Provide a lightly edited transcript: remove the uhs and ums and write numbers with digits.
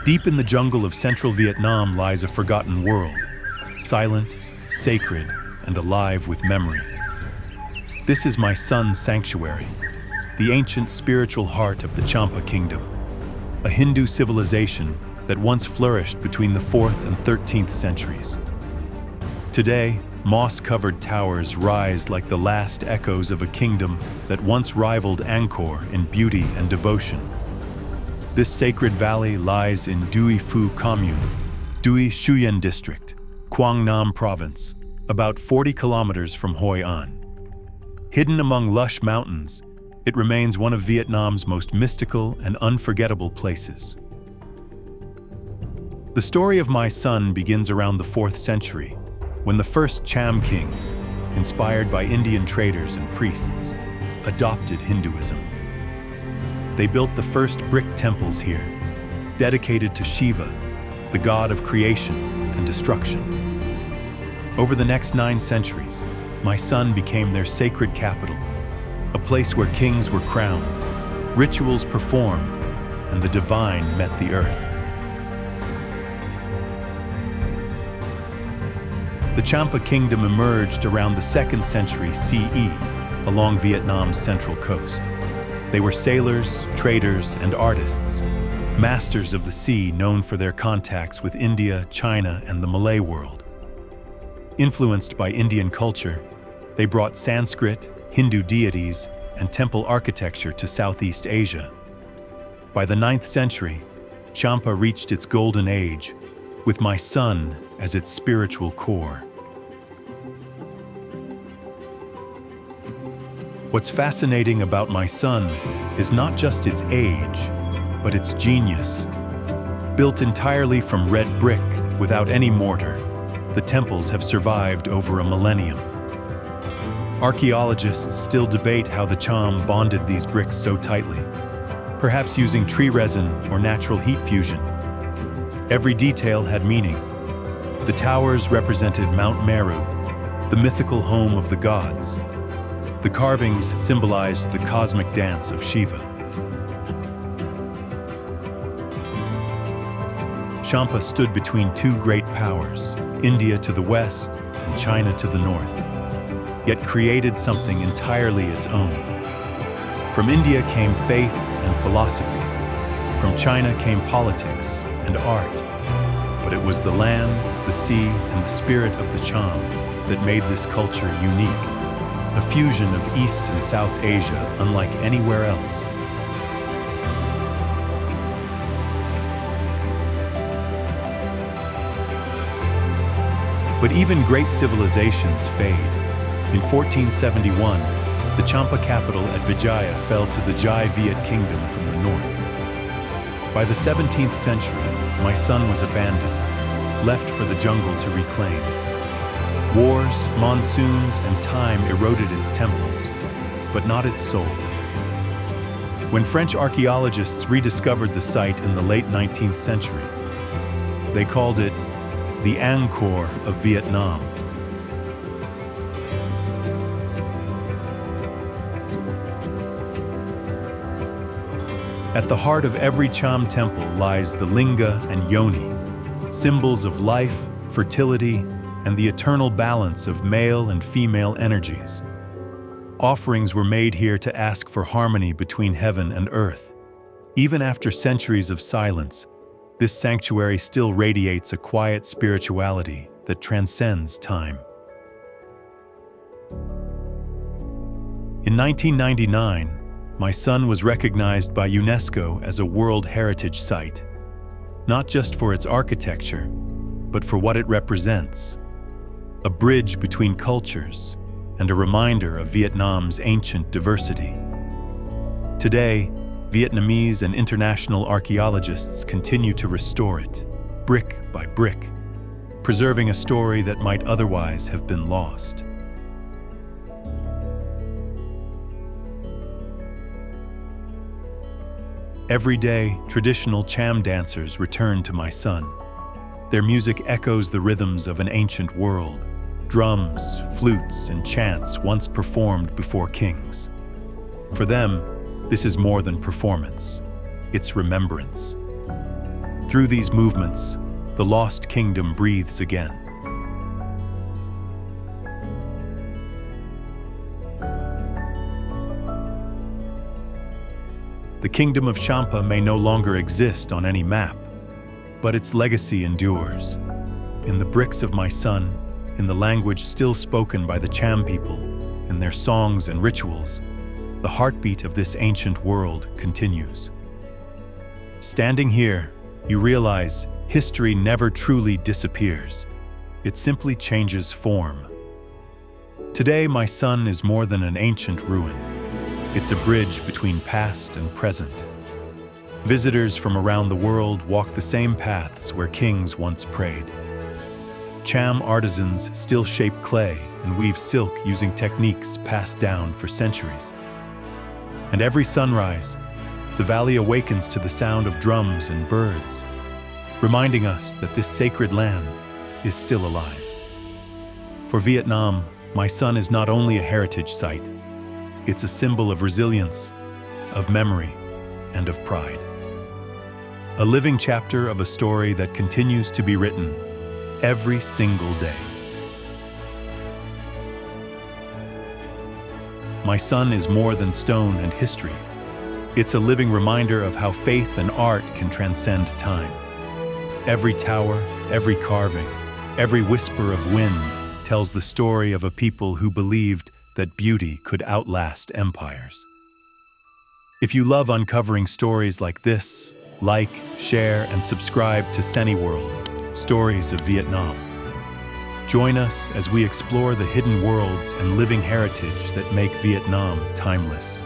Deep in the jungle of central Vietnam lies a forgotten world, silent, sacred, and alive with memory. This is my son's sanctuary, the ancient spiritual heart of the Champa Kingdom, a Hindu civilization that once flourished between the 4th and 13th centuries. Today, moss-covered towers rise like the last echoes of a kingdom that once rivaled Angkor in beauty and devotion. This sacred valley lies in Dui Phu Commune, Dui Xuyen District, Quang Nam Province, about 40 kilometers from Hoi An. Hidden among lush mountains, it remains one of Vietnam's most mystical and unforgettable places. The story of my son begins around the 4th century, when the first Cham kings, inspired by Indian traders and priests, adopted Hinduism. They built the first brick temples here, dedicated to Shiva, the god of creation and destruction. Over the next 9 centuries, my son became their sacred capital, a place where kings were crowned, rituals performed, and the divine met the earth. The Champa Kingdom emerged around the 2nd century CE along Vietnam's central coast. They were sailors, traders, and artists, masters of the sea known for their contacts with India, China, and the Malay world. Influenced by Indian culture, they brought Sanskrit, Hindu deities, and temple architecture to Southeast Asia. By the 9th century, Champa reached its golden age, with my son as its spiritual core. What's fascinating about my son is not just its age, but its genius. Built entirely from red brick without any mortar, the temples have survived over a millennium. Archaeologists still debate how the Cham bonded these bricks so tightly, perhaps using tree resin or natural heat fusion. Every detail had meaning. The towers represented Mount Meru, the mythical home of the gods. The carvings symbolized the cosmic dance of Shiva. Champa stood between 2 great powers, India to the west and China to the north, yet created something entirely its own. From India came faith and philosophy. From China came politics and art. But it was the land, the sea, and the spirit of the Cham that made this culture unique. A fusion of East and South Asia unlike anywhere else. But even great civilizations fade. In 1471, the Champa capital at Vijaya fell to the Jai Viet kingdom from the north. By the 17th century, my son was abandoned, left for the jungle to reclaim. Wars, monsoons, and time eroded its temples, but not its soul. When French archaeologists rediscovered the site in the late 19th century, they called it the Angkor of Vietnam. At the heart of every Cham temple lies the Linga and Yoni, symbols of life, fertility, and the eternal balance of male and female energies. Offerings were made here to ask for harmony between heaven and earth. Even after centuries of silence, this sanctuary still radiates a quiet spirituality that transcends time. In 1999, my son was recognized by UNESCO as a World Heritage Site, not just for its architecture, but for what it represents. A bridge between cultures and a reminder of Vietnam's ancient diversity. Today, Vietnamese and international archaeologists continue to restore it, brick by brick, preserving a story that might otherwise have been lost. Every day, traditional Cham dancers return to my son. Their music echoes the rhythms of an ancient world, drums, flutes, and chants once performed before kings. For them, this is more than performance. It's remembrance. Through these movements, the lost kingdom breathes again. The Kingdom of Champa may no longer exist on any map, but its legacy endures. In the bricks of my son, in the language still spoken by the Cham people, in their songs and rituals, the heartbeat of this ancient world continues. Standing here, you realize history never truly disappears. It simply changes form. Today, my son is more than an ancient ruin. It's a bridge between past and present. Visitors from around the world walk the same paths where kings once prayed. Cham artisans still shape clay and weave silk using techniques passed down for centuries. And every sunrise, the valley awakens to the sound of drums and birds, reminding us that this sacred land is still alive. For Vietnam, my son is not only a heritage site, it's a symbol of resilience, of memory, and of pride. A living chapter of a story that continues to be written every single day. My son is more than stone and history. It's a living reminder of how faith and art can transcend time. Every tower, every carving, every whisper of wind tells the story of a people who believed that beauty could outlast empires. If you love uncovering stories like this, like, share, and subscribe to Seni World, Stories of Vietnam. Join us as we explore the hidden worlds and living heritage that make Vietnam timeless.